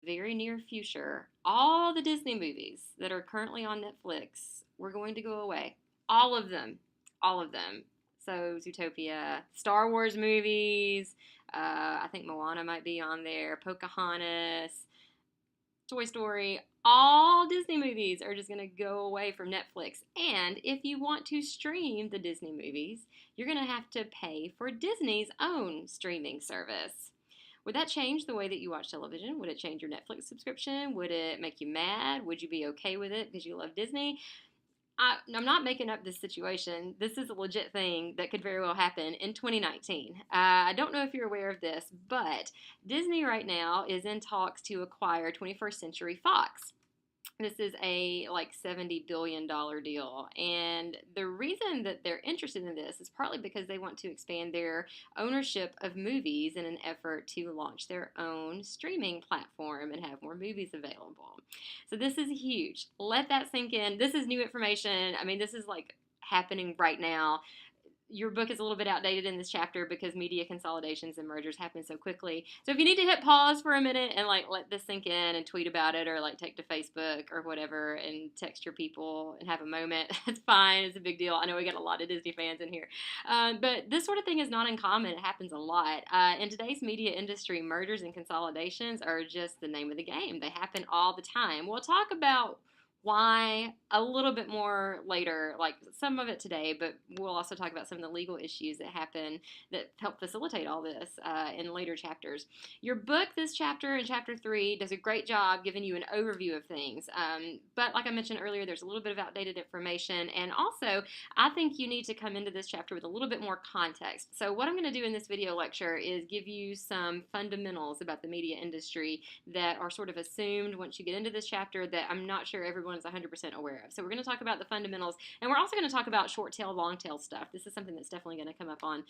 very near future, all the Disney movies that are currently on Netflix were going to go away. All of them. All of them. So, Zootopia, Star Wars movies, I think Moana might be on there, Pocahontas, Toy Story, all Disney movies are just going to go away from Netflix. And if you want to stream the Disney movies, you're going to have to pay for Disney's own streaming service. Would that change the way that you watch television? Would it change your Netflix subscription? Would it make you mad? Would you be okay with it because you love Disney? I'm not making up this situation. This is a legit thing that could very well happen in 2019. I don't know if you're aware of this, but Disney right now is in talks to acquire 21st Century Fox. This is a like $70 billion deal. And the reason that they're interested in this is partly because they want to expand their ownership of movies in an effort to launch their own streaming platform and have more movies available. So this is huge. Let that sink in. This is new information. I mean, this is like happening right now. Your book is a little bit outdated in this chapter because media consolidations and mergers happen so quickly. So if you need to hit pause for a minute and like let this sink in and tweet about it or like take to Facebook or whatever and text your people and have a moment, that's fine. It's a big deal. I know we got a lot of Disney fans in here. But this sort of thing is not uncommon. It happens a lot. In today's media industry, mergers and consolidations are just the name of the game. They happen all the time. We'll talk about why a little bit more later, like some of it today, but we'll also talk about some of the legal issues that happen that help facilitate all this in later chapters. Your book, this chapter in chapter 3, does a great job giving you an overview of things. But like I mentioned earlier, there's a little bit of outdated information. And also, I think you need to come into this chapter with a little bit more context. So what I'm going to do in this video lecture is give you some fundamentals about the media industry that are sort of assumed once you get into this chapter that I'm not sure everyone is 100% aware of. So we're going to talk about the fundamentals, and we're also going to talk about short tail, long tail stuff. This is something that's definitely going to come up on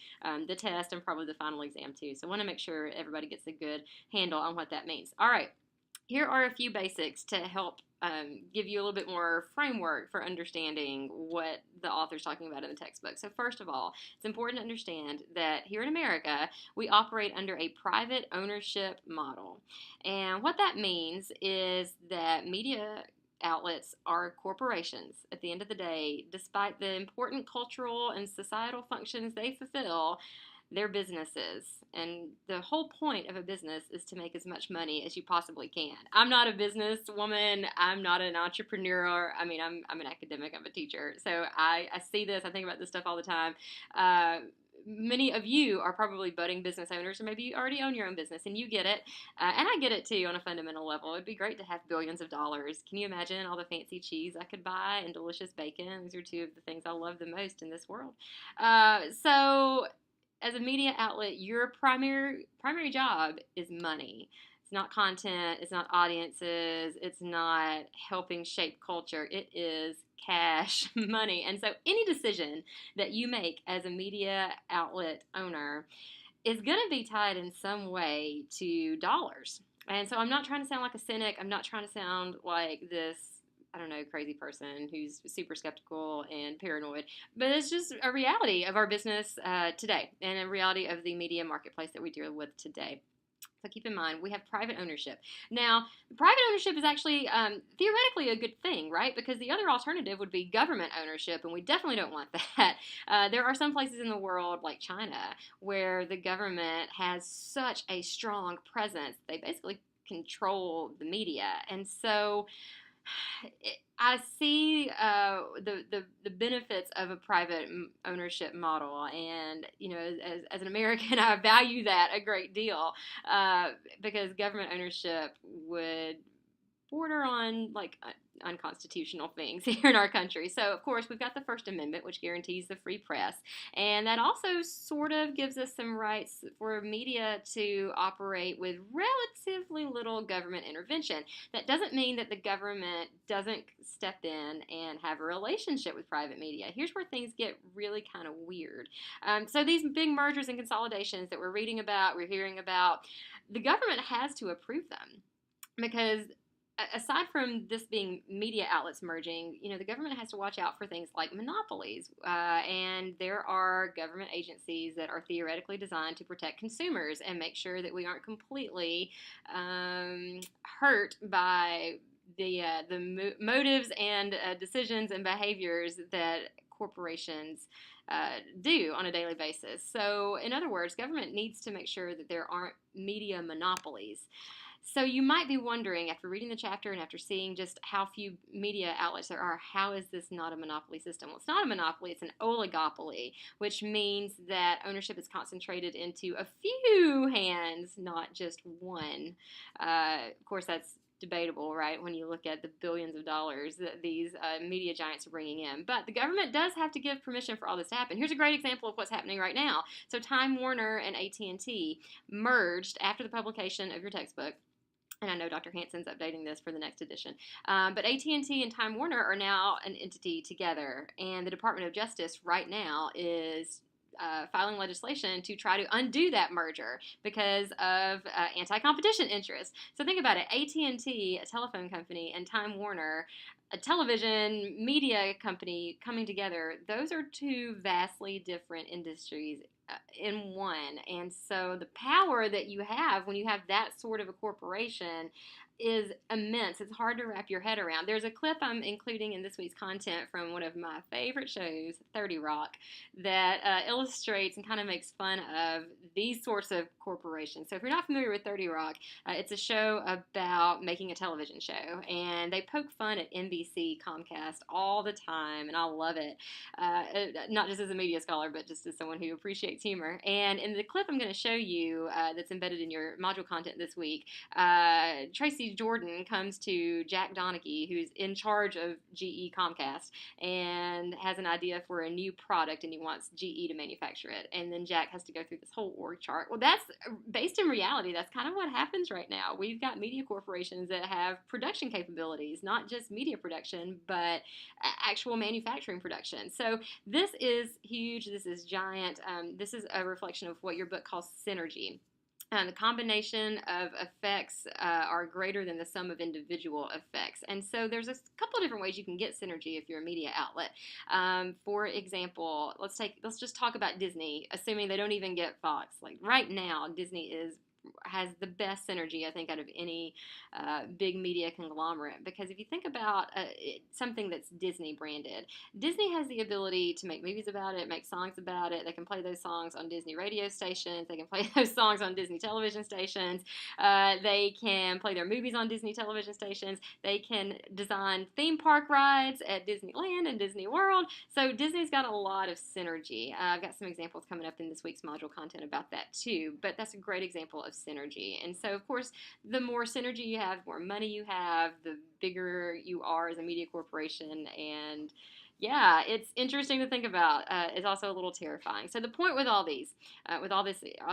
the test and probably the final exam too. So I want to make sure everybody gets a good handle on what that means. All right, here are a few basics to help give you a little bit more framework for understanding what the author's talking about in the textbook. So first of all, it's important to understand that here in America, we operate under a private ownership model. And what that means is that media outlets are corporations at the end of the day. Despite the important cultural and societal functions they fulfill, they're businesses. And the whole point of a business is to make as much money as you possibly can. I'm not a businesswoman. I'm not an entrepreneur. I mean, I'm an academic. I'm a teacher. So I see this. I think about this stuff all the time. Many of you are probably budding business owners, or maybe you already own your own business and you get it. And I get it too on a fundamental level. It'd be great to have billions of dollars. Can you imagine all the fancy cheese I could buy and delicious bacon? These are two of the things I love the most in this world. So as a media outlet, your primary job is money. It's not content, it's not audiences, it's not helping shape culture. It is cash, money. And so any decision that you make as a media outlet owner is going to be tied in some way to dollars. And so I'm not trying to sound like a cynic. I'm not trying to sound like this, I don't know, crazy person who's super skeptical and paranoid. But it's just a reality of our business today and a reality of the media marketplace that we deal with today. So keep in mind, we have private ownership. Now, private ownership is actually theoretically a good thing, right? Because the other alternative would be government ownership, and we definitely don't want that. There are some places in the world, like China, where the government has such a strong presence. They basically control the media. And so I see the benefits of a private ownership model, and you know, as an American, I value that a great deal because government ownership would border on like unconstitutional things here in our country. So, of course, we've got the First Amendment, which guarantees the free press, and that also sort of gives us some rights for media to operate with relatively little government intervention. That doesn't mean that the government doesn't step in and have a relationship with private media. Here's where things get really kind of weird. So these big mergers and consolidations that we're reading about, we're hearing about, the government has to approve them because aside from this being media outlets merging, the government has to watch out for things like monopolies. And there are government agencies that are theoretically designed to protect consumers and make sure that we aren't completely hurt by the motives and decisions and behaviors that corporations do on a daily basis. So, in other words, government needs to make sure that there aren't media monopolies. So you might be wondering, after reading the chapter and after seeing just how few media outlets there are, how is this not a monopoly system? Well, it's not a monopoly, it's an oligopoly, which means that ownership is concentrated into a few hands, not just one. Of course, that's debatable, right, when you look at the billions of dollars that these media giants are bringing in. But the government does have to give permission for all this to happen. Here's a great example of what's happening right now. So Time Warner and AT&T merged after the publication of your textbook. And I know Dr. Hanson's updating this for the next edition. But AT&T and Time Warner are now an entity together. And the Department of Justice right now is filing legislation to try to undo that merger because of anti-competition interests. So think about it. AT&T, a telephone company, and Time Warner, a television media company coming together. Those are two vastly different industries in one. And so the power that you have when you have that sort of a corporation is immense. It's hard to wrap your head around. There's a clip I'm including in this week's content from one of my favorite shows, 30 Rock, that illustrates and kind of makes fun of these sorts of corporations. So if you're not familiar with 30 Rock, it's a show about making a television show, and they poke fun at NBC, Comcast all the time, and I love it. Not just as a media scholar, but just as someone who appreciates humor. And in the clip I'm going to show you that's embedded in your module content this week, Tracy Jordan comes to Jack Donaghy, who's in charge of GE Comcast, and has an idea for a new product, and he wants GE to manufacture it. And then Jack has to go through this whole org chart. Well, that's based in reality. That's kind of what happens right now. We've got media corporations that have production capabilities, not just media production, but actual manufacturing production. So this is huge. This is giant. This is a reflection of what your book calls synergy. The combination of effects are greater than the sum of individual effects. And so there's a couple of different ways you can get synergy if you're a media outlet. For example, let's just talk about Disney, assuming they don't even get Fox. Like right now, Disney has the best synergy, I think, out of any big media conglomerate. Because if you think about something that's Disney branded, Disney has the ability to make movies about it, make songs about it. They can play those songs on Disney radio stations. They can play those songs on Disney television stations. They can play their movies on Disney television stations. They can design theme park rides at Disneyland and Disney World. So Disney's got a lot of synergy. I've got some examples coming up in this week's module content about that too, but that's a great example of synergy. And so, of course, the more synergy you have, the more money you have, the bigger you are as a media corporation. And yeah, it's interesting to think about. It's also a little terrifying. So the point with all these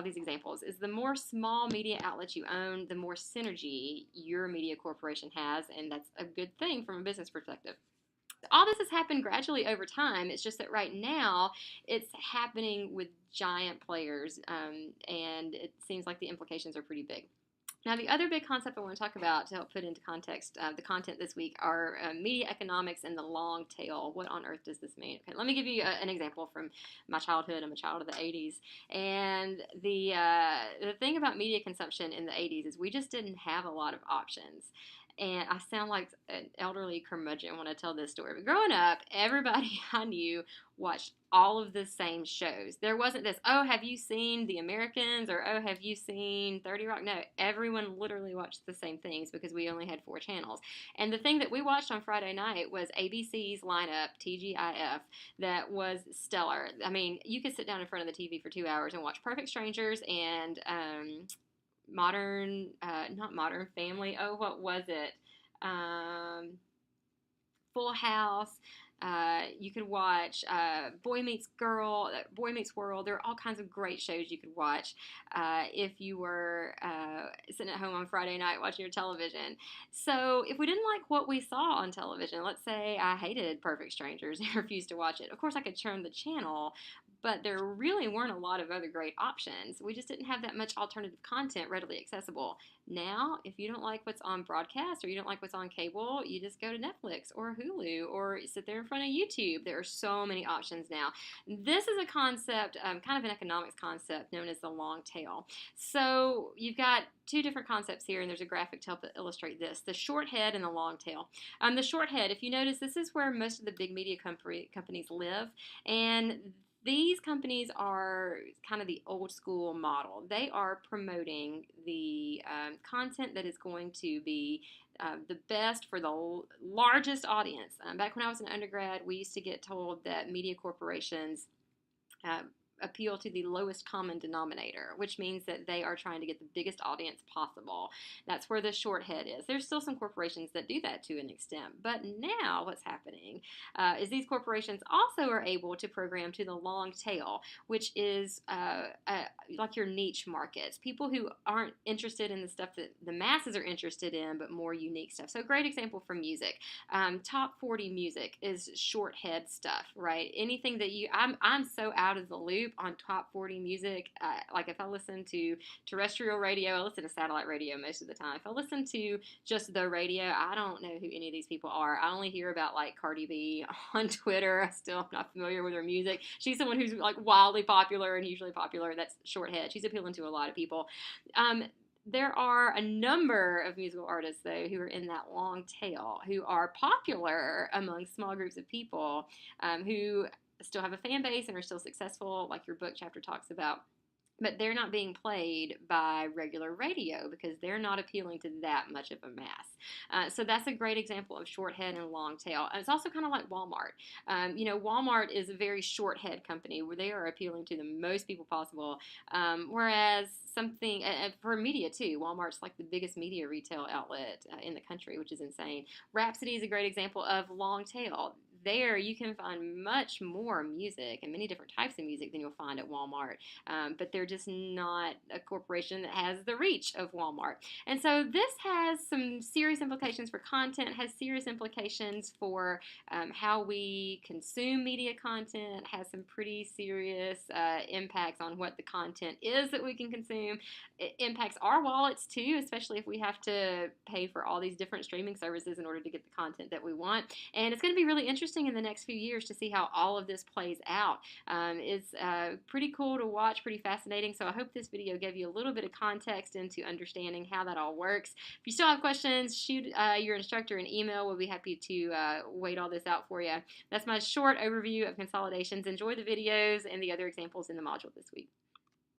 examples is the more small media outlets you own, the more synergy your media corporation has, and that's a good thing from a business perspective. All this has happened gradually over time. It's just that right now it's happening with giant players, and it seems like the implications are pretty big. Now, the other big concept I want to talk about to help put into context the content this week are media economics and the long tail. What on earth does this mean? Okay, let me give you an example from my childhood. I'm a child of the 80s. And the thing about media consumption in the 80s is we just didn't have a lot of options. And I sound like an elderly curmudgeon when I tell this story. But growing up, everybody I knew watched all of the same shows. There wasn't this, oh, have you seen The Americans? Or, oh, have you seen 30 Rock? No, everyone literally watched the same things because we only had 4 channels. And the thing that we watched on Friday night was ABC's lineup, TGIF, that was stellar. I mean, you could sit down in front of the TV for 2 hours and watch Perfect Strangers and not Modern Family. Oh, what was it? Full House. You could watch Boy Meets Girl, Boy Meets World. There are all kinds of great shows you could watch if you were sitting at home on Friday night watching your television. So if we didn't like what we saw on television, let's say I hated Perfect Strangers and refused to watch it, of course I could turn the channel, but there really weren't a lot of other great options. We just didn't have that much alternative content readily accessible. Now, if you don't like what's on broadcast or you don't like what's on cable, you just go to Netflix or Hulu or sit there in front of YouTube. There are so many options now. This is a concept, kind of an economics concept known as the long tail. So you've got two different concepts here, and there's a graphic to help illustrate this: the short head and the long tail. The short head, if you notice, this is where most of the big media companies live, and these companies are kind of the old school model. They are promoting the content that is going to be the best for the largest audience. Back when I was an undergrad, we used to get told that media corporations appeal to the lowest common denominator, which means that they are trying to get the biggest audience possible. That's where the short head is. There's still some corporations that do that to an extent, but now what's happening is these corporations also are able to program to the long tail, which is like your niche markets, people who aren't interested in the stuff that the masses are interested in, but more unique stuff. So a great example from music. Top 40 music is short head stuff, right? Anything that I'm so out of the loop on top 40 music. Like if I listen to terrestrial radio, I listen to satellite radio most of the time. If I listen to just the radio, I don't know who any of these people are. I only hear about like Cardi B on Twitter. I still am not familiar with her music. She's someone who's like wildly popular and hugely popular. That's short head. She's appealing to a lot of people. There are a number of musical artists, though, who are in that long tail, who are popular among small groups of people, who still have a fan base and are still successful, like your book chapter talks about. But they're not being played by regular radio because they're not appealing to that much of a mass. So that's a great example of short head and long tail. And it's also kind of like Walmart. Walmart is a very short head company where they are appealing to the most people possible. Whereas something for media too, Walmart's like the biggest media retail outlet in the country, which is insane. Rhapsody is a great example of long tail. There you can find much more music and many different types of music than you'll find at Walmart, but they're just not a corporation that has the reach of Walmart. And so this has some serious implications for content, has serious implications for how we consume media content, has some pretty serious impacts on what the content is that we can consume. It impacts our wallets too, especially if we have to pay for all these different streaming services in order to get the content that we want. And it's going to be really interesting in the next few years to see how all of this plays out. It's pretty cool to watch, pretty fascinating. So I hope this video gave you a little bit of context into understanding how that all works. If you still have questions, shoot your instructor an email. We'll be happy to wait all this out for you. That's my short overview of consolidations. Enjoy the videos and the other examples in the module this week.